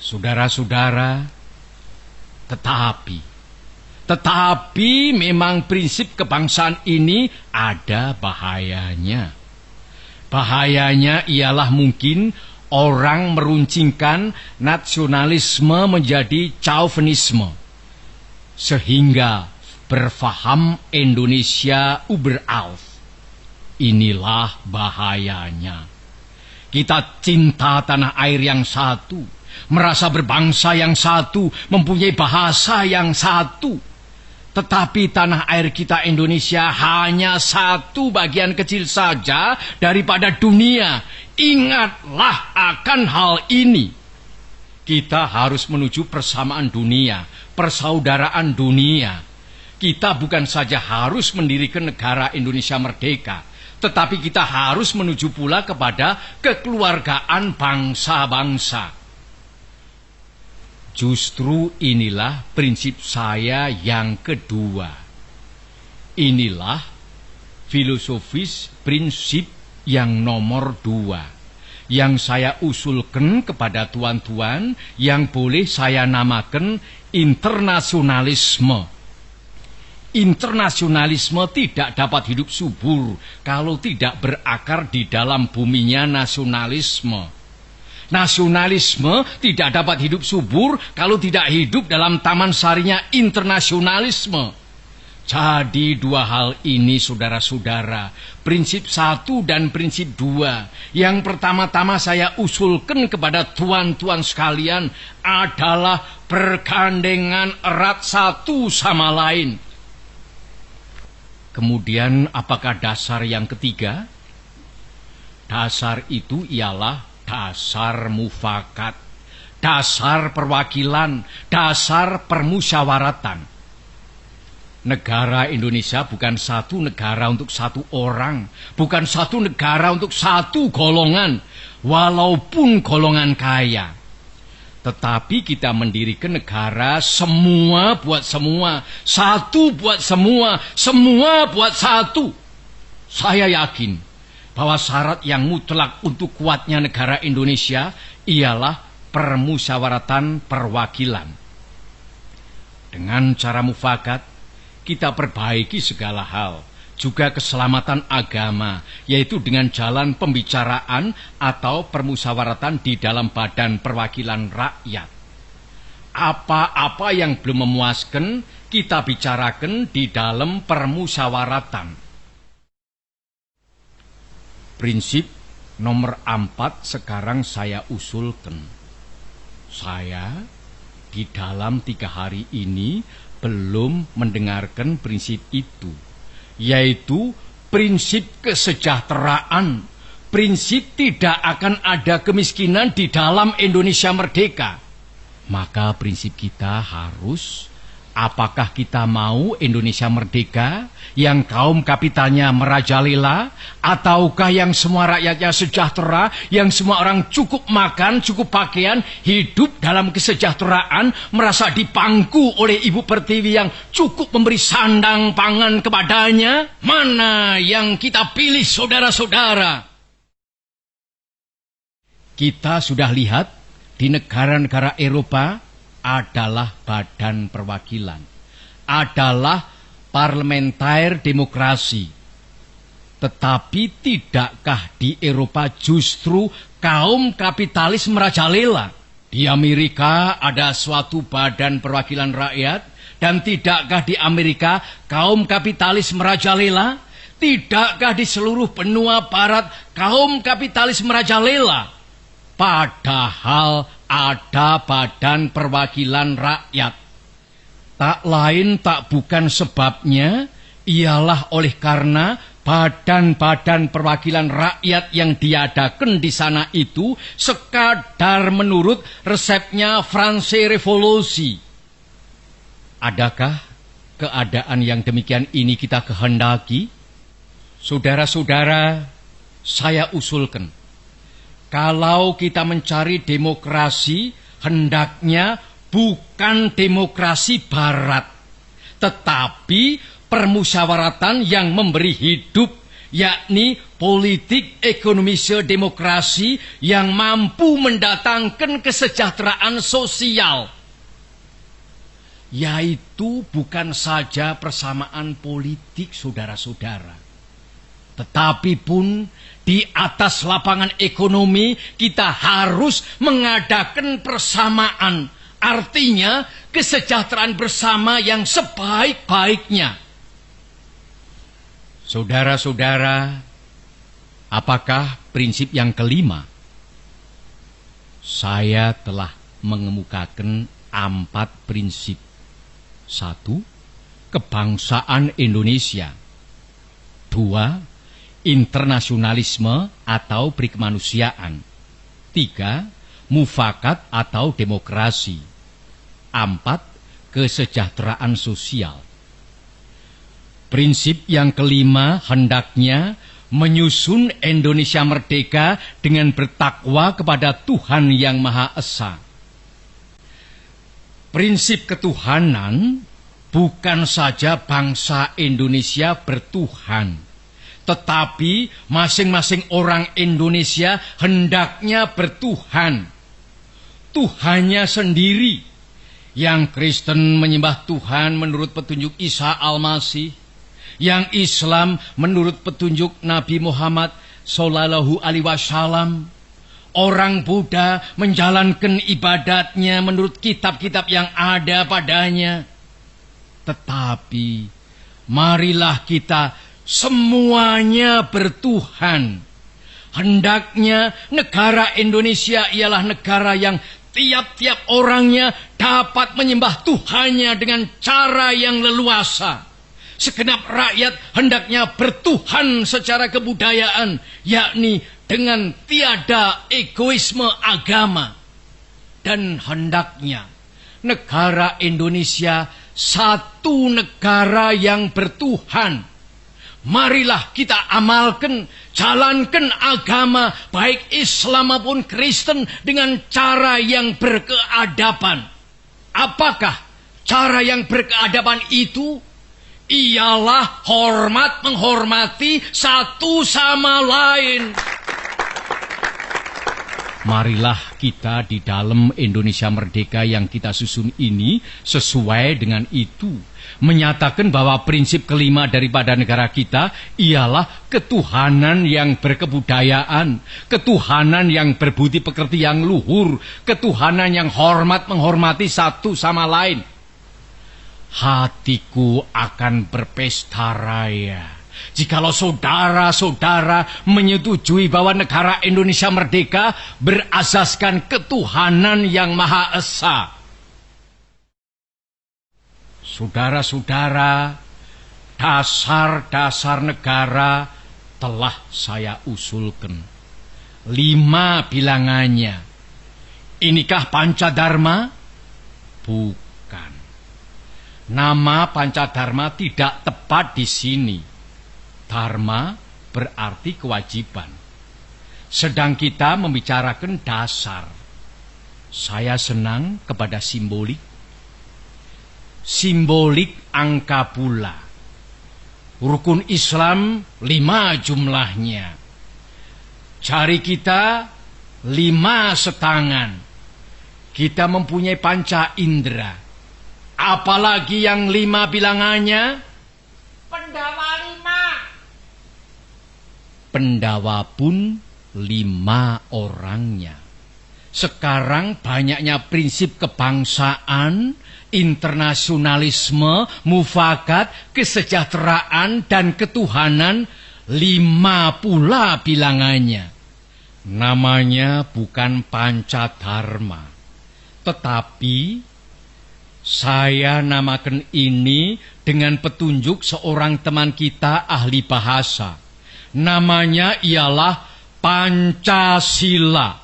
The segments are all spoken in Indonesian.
Saudara-saudara, tetapi memang prinsip kebangsaan ini ada bahayanya. Bahayanya ialah mungkin orang meruncingkan nasionalisme menjadi chauvinisme, sehingga berfaham Indonesia überaus. Inilah bahayanya. Kita cinta tanah air yang satu, merasa berbangsa yang satu, mempunyai bahasa yang satu. Tetapi tanah air kita Indonesia hanya satu bagian kecil saja daripada dunia. Ingatlah akan hal ini. Kita harus menuju persamaan dunia, persaudaraan dunia. Kita bukan saja harus mendirikan negara Indonesia merdeka, tetapi kita harus menuju pula kepada kekeluargaan bangsa-bangsa. Justru inilah prinsip saya yang kedua. Inilah filosofis prinsip yang nomor 2, yang saya usulkan kepada tuan-tuan, yang boleh saya namakan internasionalisme. Internasionalisme tidak dapat hidup subur kalau tidak berakar di dalam buminya nasionalisme. Nasionalisme tidak dapat hidup subur kalau tidak hidup dalam taman sarinya internasionalisme. Jadi dua hal ini, saudara-saudara, prinsip 1 dan prinsip 2, yang pertama-tama saya usulkan kepada tuan-tuan sekalian adalah bergandengan erat satu sama lain. Kemudian apakah dasar yang ketiga? Dasar itu ialah dasar mufakat, dasar perwakilan, dasar permusyawaratan. Negara Indonesia bukan satu negara untuk satu orang, bukan satu negara untuk satu golongan, walaupun golongan kaya. Tetapi kita mendirikan negara semua buat semua, satu buat semua, semua buat satu. Saya yakin bahwa syarat yang mutlak untuk kuatnya negara Indonesia ialah permusyawaratan perwakilan. Dengan cara mufakat, kita perbaiki segala hal, juga keselamatan agama, yaitu dengan jalan pembicaraan atau permusyawaratan di dalam badan perwakilan rakyat. Apa-apa yang belum memuaskan, kita bicarakan di dalam permusyawaratan. Prinsip nomor 4 sekarang saya usulkan. Saya di dalam 3 hari ini belum mendengarkan prinsip itu, yaitu prinsip kesejahteraan, prinsip tidak akan ada kemiskinan di dalam Indonesia merdeka. Maka prinsip kita harus, apakah kita mau Indonesia merdeka yang kaum kapitalnya merajalela, ataukah yang semua rakyatnya sejahtera, yang semua orang cukup makan, cukup pakaian, hidup dalam kesejahteraan, merasa dipangku oleh Ibu Pertiwi yang cukup memberi sandang pangan kepadanya? Mana yang kita pilih, saudara-saudara? Kita sudah lihat di negara-negara Eropa adalah badan perwakilan, adalah parlementer demokrasi. Tetapi tidakkah di Eropa justru kaum kapitalis merajalela? Di Amerika ada suatu badan perwakilan rakyat, dan tidakkah di Amerika kaum kapitalis merajalela? Tidakkah di seluruh benua barat kaum kapitalis merajalela? Padahal ada badan perwakilan rakyat. Tak lain tak bukan sebabnya ialah oleh karena badan-badan perwakilan rakyat yang diadakan di sana itu sekadar menurut resepnya Franse Revolusi. Adakah keadaan yang demikian ini kita kehendaki? Saudara-saudara, saya usulkan, kalau kita mencari demokrasi, hendaknya bukan demokrasi barat, tetapi permusyawaratan yang memberi hidup, yakni politik ekonomi demokrasi yang mampu mendatangkan kesejahteraan sosial, yaitu bukan saja persamaan politik, saudara-saudara, tetapi pun di atas lapangan ekonomi kita harus mengadakan persamaan, artinya kesejahteraan bersama yang sebaik-baiknya. Saudara-saudara, apakah prinsip yang kelima? Saya telah mengemukakan 4 prinsip. 1. Kebangsaan Indonesia. 2. Internasionalisme atau perikemanusiaan. 3. Mufakat atau demokrasi. 4. Kesejahteraan sosial. Prinsip yang kelima hendaknya menyusun Indonesia merdeka dengan bertakwa kepada Tuhan Yang Maha Esa. Prinsip ketuhanan bukan saja bangsa Indonesia bertuhan, tetapi masing-masing orang Indonesia hendaknya bertuhan. Tuhannya sendiri. Yang Kristen menyembah Tuhan menurut petunjuk Isa Al-Masih. Yang Islam menurut petunjuk Nabi Muhammad Sallallahu Alaihi Wasallam. Orang Buddha menjalankan ibadatnya menurut kitab-kitab yang ada padanya. Tetapi marilah kita semuanya bertuhan. Hendaknya negara Indonesia ialah negara yang tiap-tiap orangnya dapat menyembah Tuhannya dengan cara yang leluasa. Segenap rakyat hendaknya bertuhan secara kebudayaan, yakni dengan tiada egoisme agama. Dan hendaknya negara Indonesia satu negara yang bertuhan. Marilah kita amalkan, jalankan agama baik Islam maupun Kristen dengan cara yang berkeadaban. Apakah cara yang berkeadaban itu? Ialah hormat menghormati satu sama lain. Marilah kita di dalam Indonesia Merdeka yang kita susun ini sesuai dengan itu. Menyatakan bahwa prinsip kelima daripada negara kita ialah ketuhanan yang berkebudayaan, ketuhanan yang berbudi pekerti yang luhur, ketuhanan yang hormat menghormati satu sama lain. Hatiku akan berpesta raya jikalau saudara-saudara menyetujui bahwa negara Indonesia merdeka berasaskan ketuhanan yang Maha Esa. Saudara-saudara, dasar-dasar negara telah saya usulkan. 5 bilangannya. Inikah Pancadharma? Bukan. Nama Pancadharma tidak tepat di sini. Dharma berarti kewajiban. Sedang kita membicarakan dasar. Saya senang kepada simbolik. Simbolik angka pula. Rukun Islam 5 jumlahnya. Jari kita 5 setangan. Kita mempunyai panca indera. Apalagi yang 5 bilangannya? Pendawa 5. Pendawa pun 5 orangnya. Sekarang banyaknya prinsip kebangsaan, internasionalisme, mufakat, kesejahteraan, dan ketuhanan. 5 pula bilangannya. Namanya bukan Pancadharma, tetapi saya namakan ini dengan petunjuk seorang teman kita ahli bahasa. Namanya ialah Pancasila.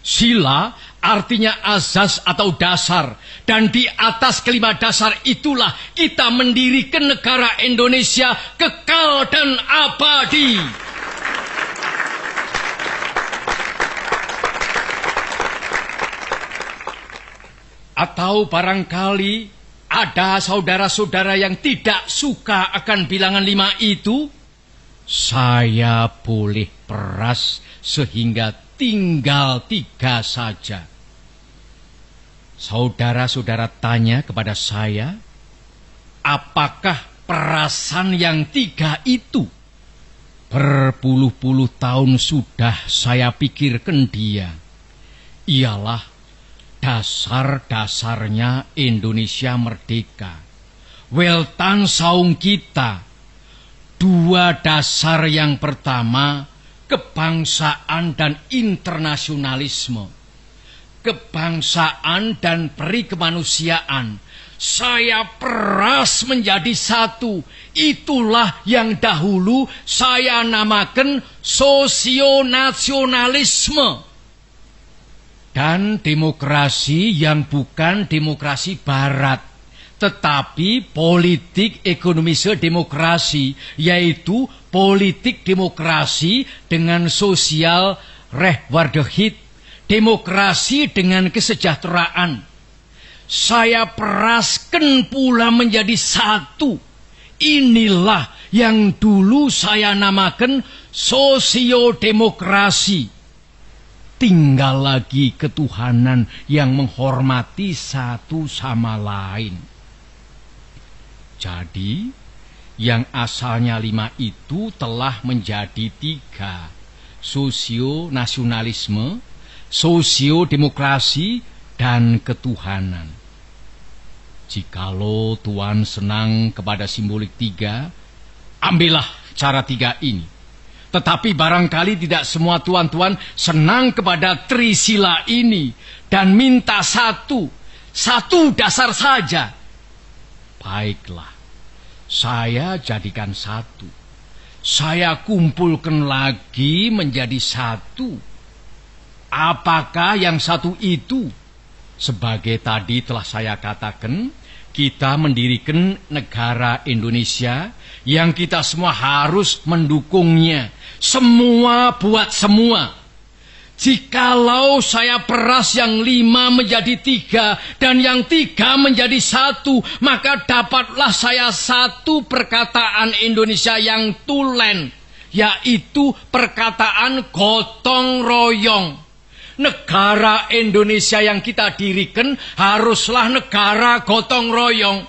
Sila artinya azas atau dasar. Dan di atas kelima dasar itulah kita mendirikan negara Indonesia kekal dan abadi. Atau barangkali ada saudara-saudara yang tidak suka akan bilangan 5 itu? Saya boleh peras sehingga tinggal 3 saja. Saudara-saudara tanya kepada saya, apakah perasan yang 3 itu? Berpuluh-puluh tahun sudah saya pikirkan dia. Ialah dasar-dasarnya Indonesia merdeka. Weltan saung kita. 2 dasar yang pertama, kebangsaan dan internasionalisme. Kebangsaan dan peri kemanusiaan. Saya peras menjadi satu. Itulah yang dahulu saya namakan sosionasionalisme. Dan demokrasi yang bukan demokrasi barat, tetapi politik ekonomi demokrasi, yaitu politik demokrasi dengan sosial rechtvaardigheid, demokrasi dengan kesejahteraan. Saya peraskan pula menjadi satu. Inilah yang dulu saya namakan sosiodemokrasi. Tinggal lagi ketuhanan yang menghormati satu sama lain. Jadi, yang asalnya 5 itu telah menjadi 3. Sosionasionalisme, sosiodemokrasi, dan ketuhanan. Jikalau Tuhan senang kepada simbolik 3, ambillah cara 3 ini. Tetapi barangkali tidak semua tuan-tuan senang kepada trisila ini dan minta satu dasar saja. Baiklah, saya jadikan 1. Saya kumpulkan lagi menjadi 1. Apakah yang 1 itu? Sebagai tadi telah saya katakan, kita mendirikan negara Indonesia yang kita semua harus mendukungnya. Semua buat semua. Jikalau saya peras yang 5 menjadi 3 dan yang 3 menjadi 1, maka dapatlah saya 1 perkataan Indonesia yang tulen, yaitu perkataan gotong royong. Negara Indonesia yang kita dirikan haruslah negara gotong royong.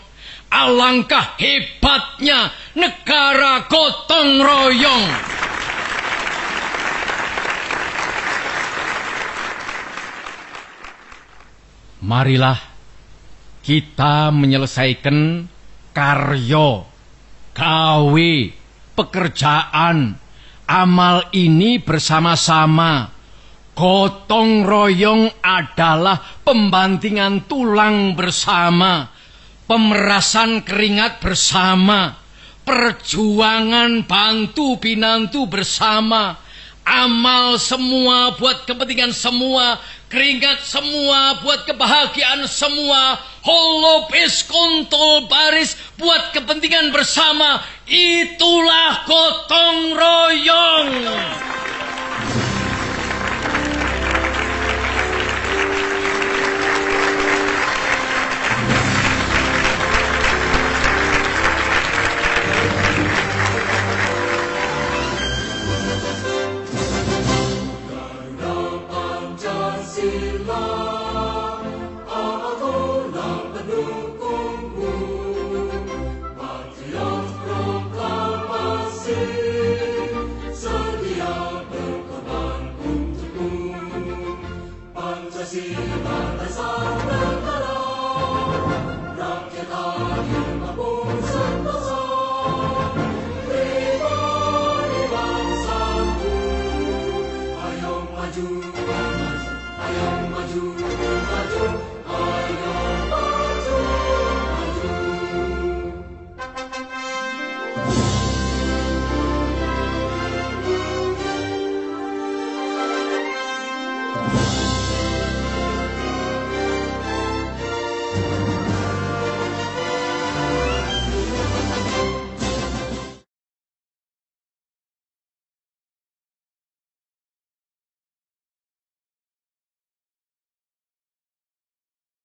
Alangkah hebatnya negara gotong royong. Marilah kita menyelesaikan karya, gawe, pekerjaan, amal ini bersama-sama. Gotong royong adalah pembantingan tulang bersama, pemerasan keringat bersama, perjuangan bantu pinantu bersama, amal semua buat kepentingan semua, keringat semua buat kebahagiaan semua, holopis kontol baris buat kepentingan bersama. Itulah gotong royong. Maju